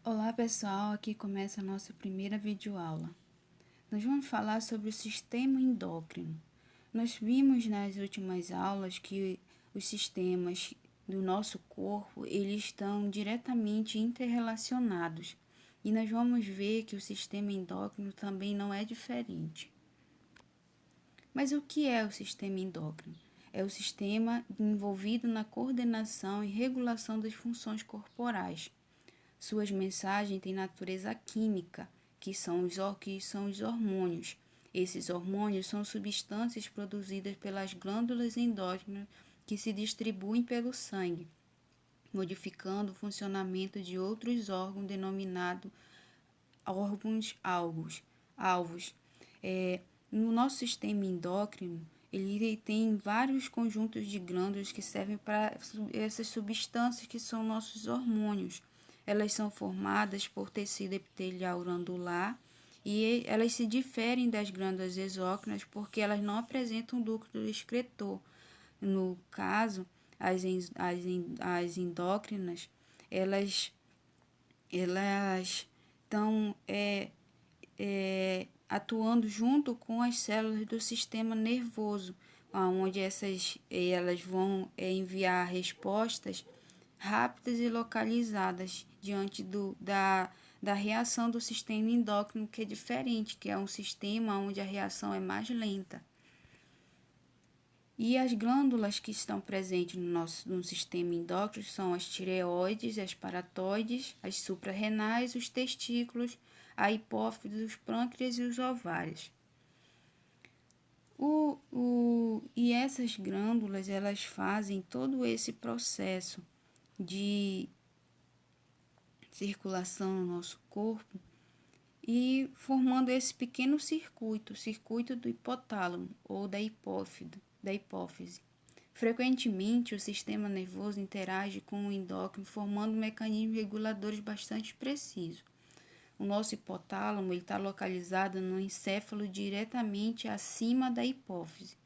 Olá pessoal, aqui começa a nossa primeira videoaula. Nós vamos falar sobre o sistema endócrino. Nós vimos nas últimas aulas que os sistemas do nosso corpo eles estão diretamente interrelacionados e nós vamos ver que o sistema endócrino também não é diferente. Mas o que é o sistema endócrino? É o sistema envolvido na coordenação e regulação das funções corporais. Suas mensagens têm natureza química, que são os hormônios. Esses hormônios são substâncias produzidas pelas glândulas endócrinas que se distribuem pelo sangue, modificando o funcionamento de outros órgãos denominados alvos. No nosso sistema endócrino, ele tem vários conjuntos de glândulas que servem para essas substâncias que são nossos hormônios. Elas são formadas por tecido epitelial glandular e elas se diferem das glândulas exócrinas porque elas não apresentam ducto excretor. No caso, as endócrinas, elas estão atuando junto com as células do sistema nervoso, onde elas vão enviar respostas rápidas e localizadas diante da reação do sistema endócrino, que é diferente, que é um sistema onde a reação é mais lenta. E as glândulas que estão presentes no sistema endócrino são as tireoides, as paratoides, as suprarrenais, os testículos, a hipófise, os pâncreas e os ovários. E essas glândulas, elas fazem todo esse processo de circulação no nosso corpo e formando esse pequeno circuito, o circuito do hipotálamo ou da hipófise. Frequentemente, o sistema nervoso interage com o endócrino, formando mecanismos reguladores bastante precisos. O nosso hipotálamo está localizado no encéfalo diretamente acima da hipófise.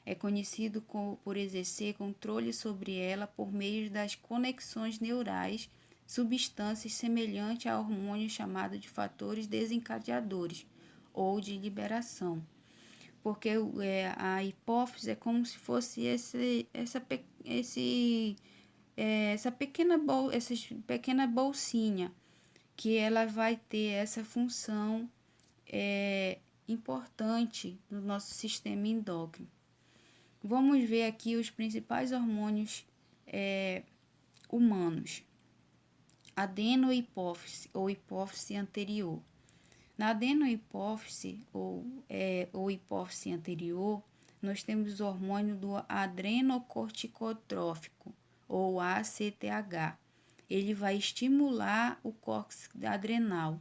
É conhecido por exercer controle sobre ela por meio das conexões neurais, substâncias semelhantes a hormônios chamados de fatores desencadeadores ou de liberação. Porque a hipófise é como se fosse essa pequena bolsinha, que ela vai ter essa função importante no nosso sistema endócrino. Vamos ver aqui os principais hormônios humanos. Adenohipófise ou hipófise anterior. Na adenohipófise ou hipófise anterior, nós temos o hormônio do adrenocorticotrófico ou ACTH. Ele vai estimular o córtex adrenal.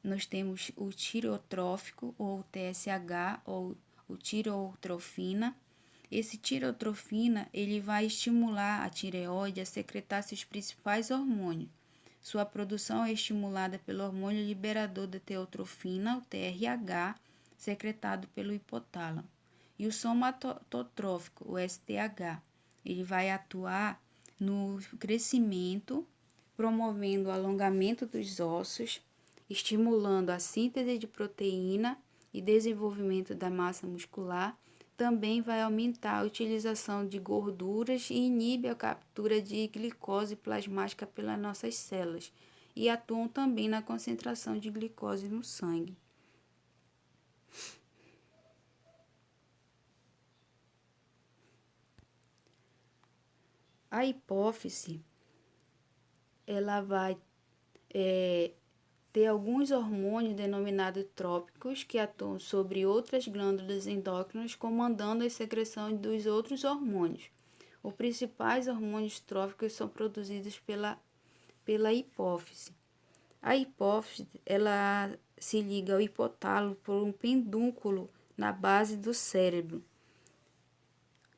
Nós temos o tirotrófico ou TSH ou o tirotrofina. Esse tirotrofina, ele vai estimular a tireoide a secretar seus principais hormônios. Sua produção é estimulada pelo hormônio liberador da teotrofina, o TRH, secretado pelo hipotálamo. E o somatotrófico, o STH, ele vai atuar no crescimento, promovendo o alongamento dos ossos, estimulando a síntese de proteína e desenvolvimento da massa muscular. Também vai aumentar a utilização de gorduras e inibe a captura de glicose plasmática pelas nossas células e atuam também na concentração de glicose no sangue. A hipófise, ela vai ter alguns hormônios denominados trópicos que atuam sobre outras glândulas endócrinas, comandando a secreção dos outros hormônios. Os principais hormônios tróficos são produzidos pela hipófise. A hipófise, ela se liga ao hipotálamo por um pedúnculo na base do cérebro,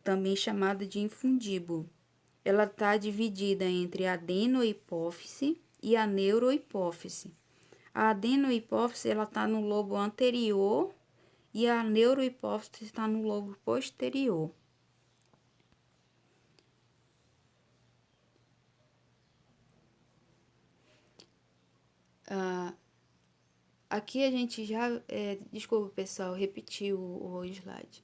também chamado de infundíbulo. Ela está dividida entre a adenohipófise e a neurohipófise. A adenohipófise está no lobo anterior e a neurohipófise está no lobo posterior. Aqui a gente já, desculpa pessoal, repetiu o slide.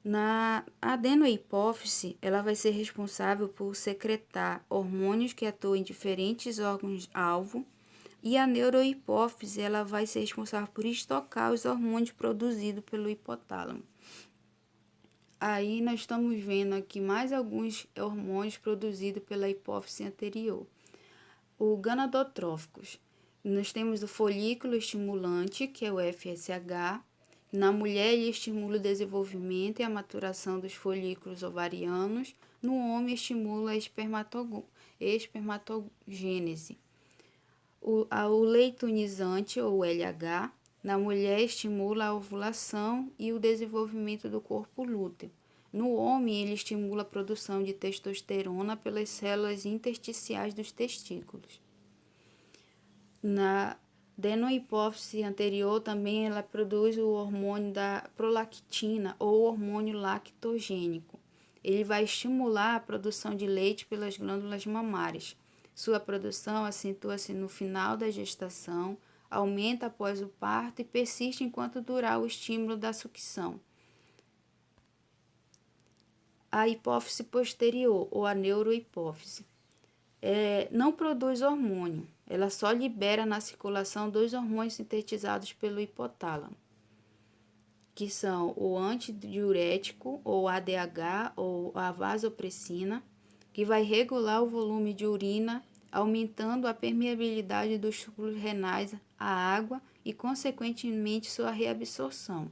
Na adenohipófise, ela vai ser responsável por secretar hormônios que atuam em diferentes órgãos-alvo, e a neurohipófise, ela vai ser responsável por estocar os hormônios produzidos pelo hipotálamo. Aí nós estamos vendo aqui mais alguns hormônios produzidos pela hipófise anterior. O gonadotróficos. Nós temos o folículo estimulante, que é o FSH. Na mulher, ele estimula o desenvolvimento e a maturação dos folículos ovarianos. No homem, estimula a espermatogênese. O leitonizante, ou LH, na mulher, estimula a ovulação e o desenvolvimento do corpo lúteo. No homem, ele estimula a produção de testosterona pelas células intersticiais dos testículos. Na adenohipófise anterior, também ela produz o hormônio da prolactina, ou hormônio lactogênico. Ele vai estimular a produção de leite pelas glândulas mamárias. Sua produção acentua-se no final da gestação, aumenta após o parto e persiste enquanto durar o estímulo da sucção. A hipófise posterior, ou a neurohipófise, não produz hormônio, ela só libera na circulação dois hormônios sintetizados pelo hipotálamo, que são o antidiurético, ou ADH, ou a vasopressina, que vai regular o volume de urina, aumentando a permeabilidade dos túbulos renais à água e, consequentemente, sua reabsorção.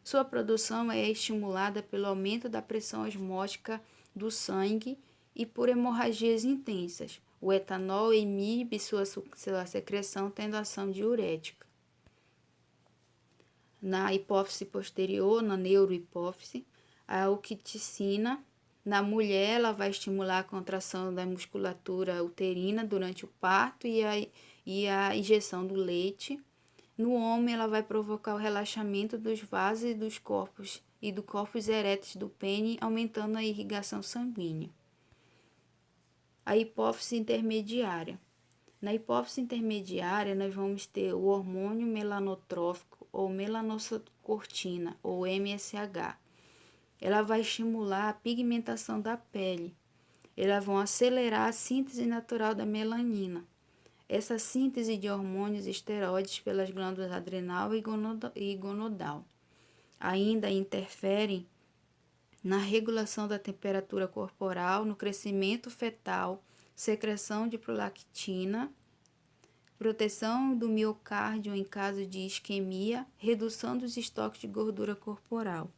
Sua produção é estimulada pelo aumento da pressão osmótica do sangue e por hemorragias intensas. O etanol inibe sua secreção, tendo ação diurética. Na hipófise posterior, na neurohipófise, a octicina. Na mulher, ela vai estimular a contração da musculatura uterina durante o parto e a injeção do leite. No homem, ela vai provocar o relaxamento dos vasos e dos corpos e do corpos eréteis do pênis, aumentando a irrigação sanguínea. A hipófise intermediária. Na hipófise intermediária, nós vamos ter o hormônio melanotrófico, ou melanocortina, ou MSH. Ela vai estimular a pigmentação da pele. Elas vão acelerar a síntese natural da melanina. Essa síntese de hormônios esteroides pelas glândulas adrenal e gonadal. Ainda interferem na regulação da temperatura corporal, no crescimento fetal, secreção de prolactina, proteção do miocárdio em caso de isquemia, redução dos estoques de gordura corporal.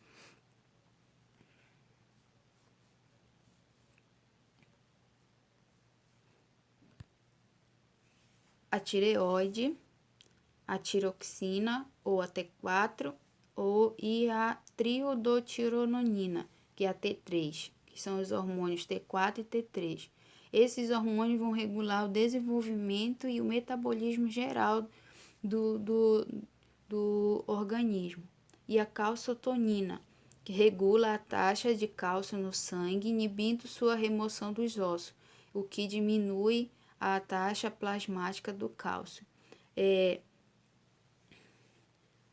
A tireoide, a tiroxina, ou a T4, e a triodotironina, que é a T3, que são os hormônios T4 e T3. Esses hormônios vão regular o desenvolvimento e o metabolismo geral do organismo. E a calcitonina, que regula a taxa de cálcio no sangue, inibindo sua remoção dos ossos, o que diminui a taxa plasmática do cálcio.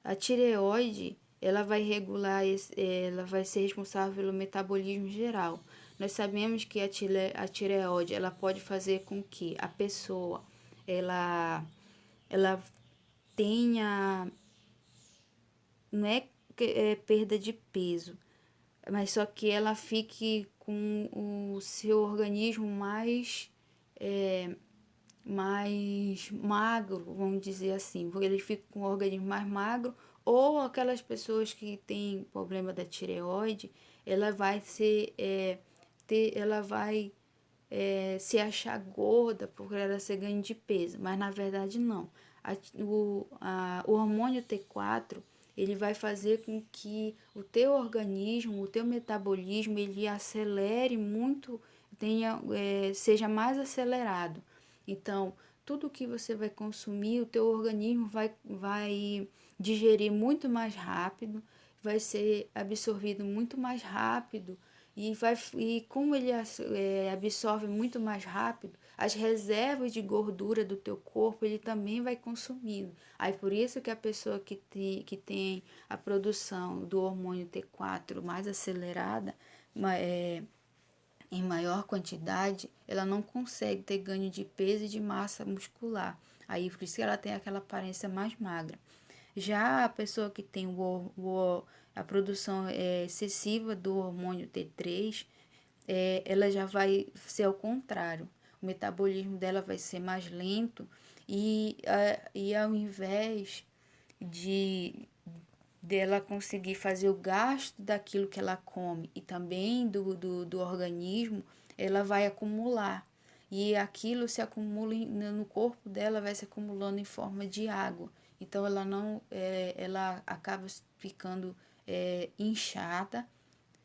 A tireoide, ela vai regular, ela vai ser responsável pelo metabolismo geral. Nós sabemos que a tireoide, ela pode fazer com que a pessoa, ela tenha, não é perda de peso, mas só que ela fique com o seu organismo mais magro, vamos dizer assim, porque ele fica com o organismo mais magro, ou aquelas pessoas que têm problema da tireoide, ela vai se achar gorda por ela ser ganho de peso, mas na verdade não. O hormônio T4, ele vai fazer com que o teu organismo, o teu metabolismo, ele acelere muito, seja mais acelerado. Então, tudo que você vai consumir, o teu organismo vai digerir muito mais rápido, vai ser absorvido muito mais rápido E como ele absorve muito mais rápido, as reservas de gordura do teu corpo ele também vai consumindo. Aí por isso que a pessoa que tem a produção do hormônio T4 mais acelerada, em maior quantidade, ela não consegue ter ganho de peso e de massa muscular. Aí por isso que ela tem aquela aparência mais magra. Já a pessoa que tem a produção excessiva do hormônio T3, ela já vai ser ao contrário. O metabolismo dela vai ser mais lento e ao invés de dela conseguir fazer o gasto daquilo que ela come e também do organismo, ela vai acumular. E aquilo se acumula no corpo dela, vai se acumulando em forma de água. Então ela não, ela acaba ficando inchada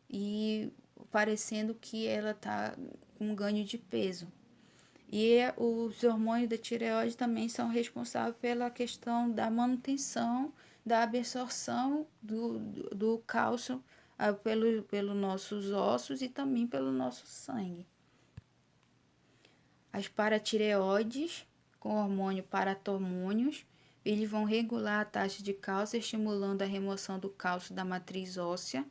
e parecendo que ela está com um ganho de peso. E os hormônios da tireoide também são responsáveis pela questão da manutenção, da absorção do cálcio pelos nossos ossos e também pelo nosso sangue. As paratireoides, com hormônio paratormônios, eles vão regular a taxa de cálcio, estimulando a remoção do cálcio da matriz óssea,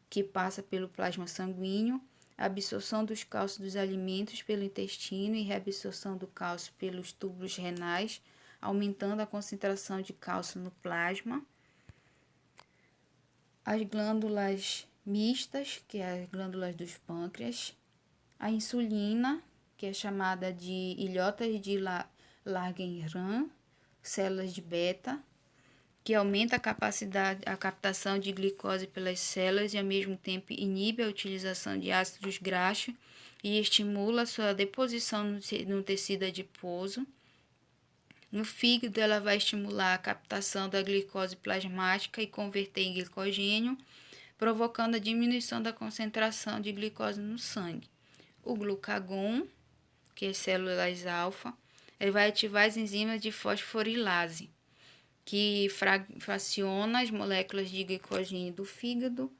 que passa pelo plasma sanguíneo, a absorção dos cálcios dos alimentos pelo intestino e reabsorção do cálcio pelos túbulos renais, aumentando a concentração de cálcio no plasma. As glândulas mistas, que é as glândulas dos pâncreas. A insulina, que é chamada de ilhotas de Langerhans, células de beta, que aumenta a capacidade, a captação de glicose pelas células e ao mesmo tempo inibe a utilização de ácidos graxos e estimula sua deposição no tecido adiposo. No fígado, ela vai estimular a captação da glicose plasmática e converter em glicogênio, provocando a diminuição da concentração de glicose no sangue. O glucagon, que é células alfa, ele vai ativar as enzimas de fosforilase, que fraciona as moléculas de glicogênio do fígado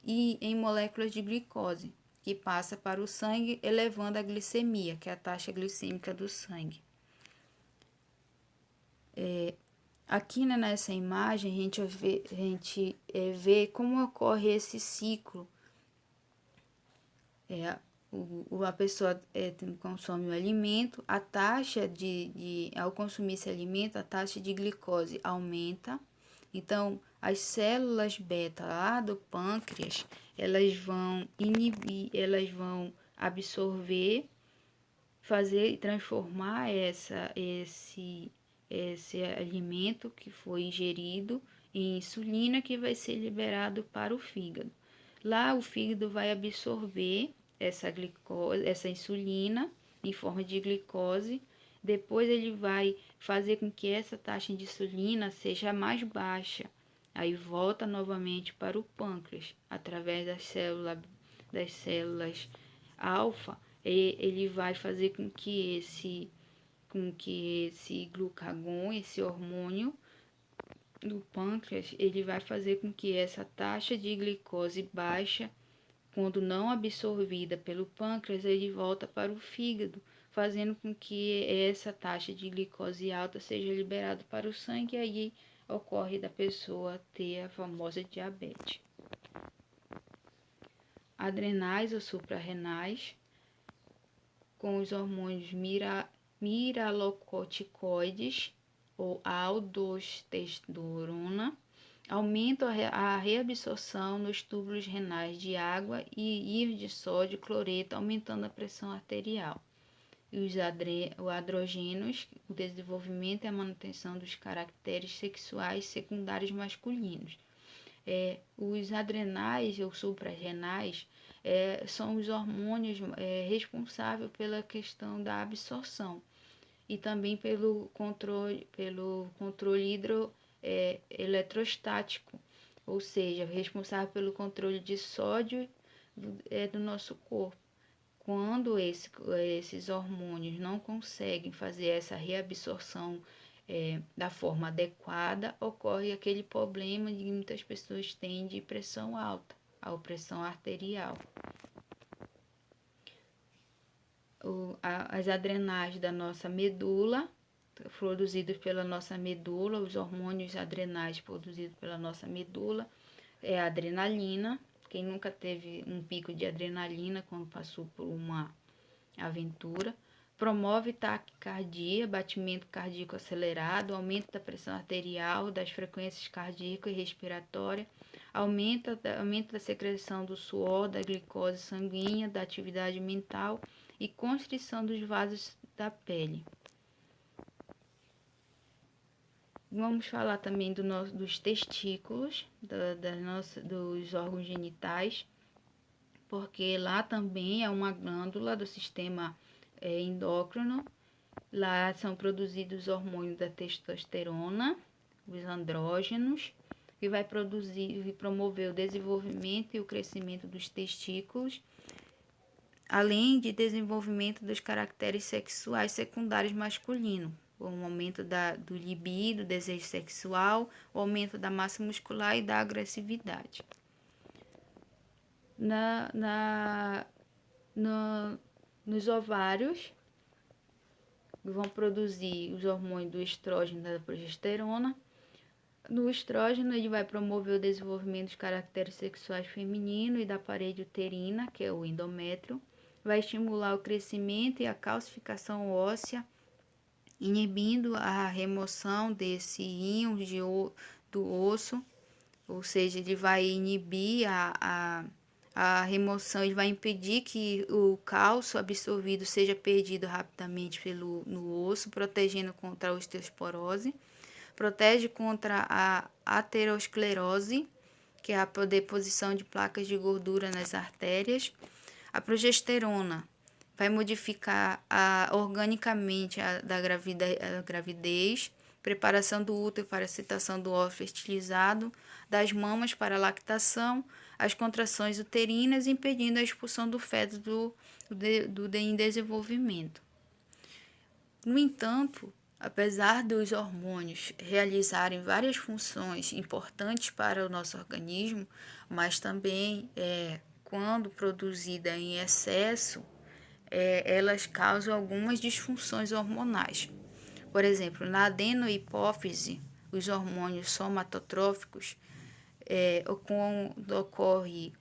e em moléculas de glicose, que passa para o sangue, elevando a glicemia, que é a taxa glicêmica do sangue. Aqui nessa imagem a gente vê como ocorre esse ciclo. A pessoa consome o alimento, a taxa ao consumir esse alimento, a taxa de glicose aumenta. Então, as células beta lá do pâncreas, elas vão inibir, elas vão absorver, fazer e transformar esse alimento que foi ingerido em insulina que vai ser liberado para o fígado. Lá o fígado vai absorver essa insulina em forma de glicose. Depois ele vai fazer com que essa taxa de insulina seja mais baixa. Aí volta novamente para o pâncreas, através das células alfa, ele vai fazer com que esse glucagon, esse hormônio do pâncreas, ele vai fazer com que essa taxa de glicose baixa, quando não absorvida pelo pâncreas, ele volta para o fígado, fazendo com que essa taxa de glicose alta seja liberada para o sangue e aí ocorre da pessoa ter a famosa diabetes. Adrenais ou suprarrenais, com os hormônios miralocorticoides ou aldosterona, aumentam a reabsorção nos túbulos renais de água e íons de sódio e cloreto, aumentando a pressão arterial. E os andrógenos, o desenvolvimento e a manutenção dos caracteres sexuais secundários masculinos. Os adrenais ou suprarrenais são os hormônios responsáveis pela questão da absorção e também pelo controle eletrostático, ou seja, responsável pelo controle de sódio do nosso corpo. Quando esses hormônios não conseguem fazer essa reabsorção da forma adequada, ocorre aquele problema que muitas pessoas têm de pressão alta. a pressão arterial. As adrenais da nossa medula, produzidos pela nossa medula, os hormônios adrenais produzidos pela nossa medula, é a adrenalina. Quem nunca teve um pico de adrenalina quando passou por uma aventura? Promove taquicardia, batimento cardíaco acelerado, aumento da pressão arterial, das frequências cardíaca e respiratória, aumento da secreção do suor, da glicose sanguínea, da atividade mental e constrição dos vasos da pele. Vamos falar também dos testículos, dos órgãos genitais, porque lá também é uma glândula do sistema endócrino. Lá são produzidos os hormônios da testosterona, os andrógenos, que vai promover o desenvolvimento e o crescimento dos testículos, além de desenvolvimento dos caracteres sexuais secundários masculinos, o aumento do libido, desejo sexual, o aumento da massa muscular e da agressividade. Nos ovários, vão produzir os hormônios do estrógeno e da progesterona. No estrógeno, ele vai promover o desenvolvimento dos caracteres sexuais femininos e da parede uterina, que é o endométrio. Vai estimular o crescimento e a calcificação óssea, inibindo a remoção desse íons do osso, ou seja, ele vai inibir a remoção, ele vai impedir que o cálcio absorvido seja perdido rapidamente no osso, protegendo contra a osteoporose. Protege contra a aterosclerose, que é a deposição de placas de gordura nas artérias. A progesterona vai modificar organicamente a gravidez, preparação do útero para a excitação do óvulo fertilizado, das mamas para a lactação, as contrações uterinas, impedindo a expulsão do feto em desenvolvimento. No entanto, apesar dos hormônios realizarem várias funções importantes para o nosso organismo, mas também, quando produzida em excesso, elas causam algumas disfunções hormonais. Por exemplo, na adenohipófise, os hormônios somatotróficos, quando ocorre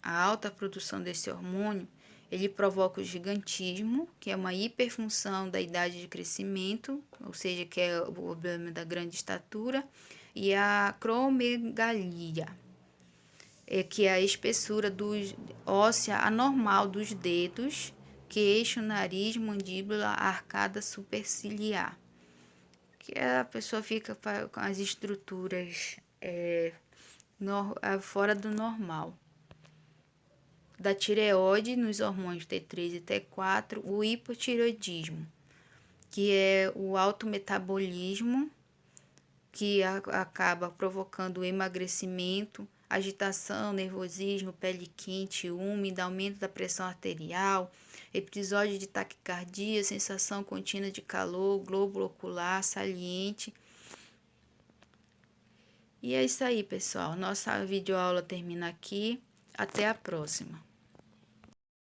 a alta produção desse hormônio, ele provoca o gigantismo, que é uma hiperfunção da idade de crescimento, ou seja, que é o problema da grande estatura, e a acromegalia, que é a espessura óssea anormal dos dedos, queixo, nariz, mandíbula, arcada superciliar, que a pessoa fica com as estruturas fora do normal. Da tireoide, nos hormônios T3 e T4, o hipotireoidismo, que é o alto metabolismo, que acaba provocando o emagrecimento, agitação, nervosismo, pele quente, úmida, aumento da pressão arterial, episódio de taquicardia, sensação contínua de calor, globo ocular saliente. E é isso aí, pessoal. Nossa videoaula termina aqui. Até a próxima.